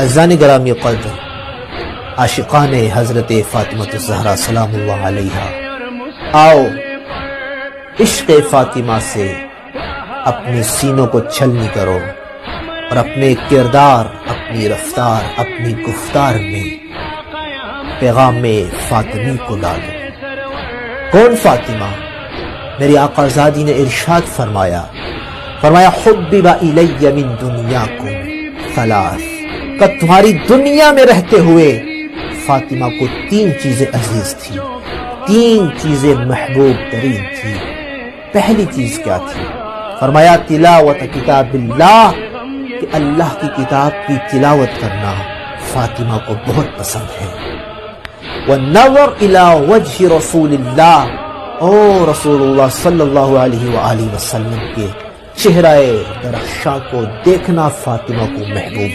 عزیزان گرامی قدر، عاشقان حضرت فاطمہ الزہرا سلام اللہ علیہا، آؤ عشق فاطمہ سے اپنے سینوں کو چھلنی کرو اور اپنے کردار، اپنی رفتار، اپنی گفتار میں پیغام فاطمی کو ڈالو۔ کون فاطمہ؟ میری آقا زادی نے ارشاد فرمایا حبب الی من دنیاکم ثلاث، کہ تمہاری دنیا میں رہتے ہوئے فاطمہ کو 3 چیزیں عزیز تھی، 3 چیزیں محبوب ترین تھی۔ پہلی چیز کیا تھی؟ فرمایا تلاوت کتاب اللہ، کہ اللہ کی کتاب کی تلاوت کرنا فاطمہ کو بہت پسند ہے۔ والنظر الی وجہ رسول اللہ، اور رسول اللہ صلی اللہ علیہ وآلہ وسلم کے چہرہ درخشاں کو دیکھنا فاطمہ کو محبوب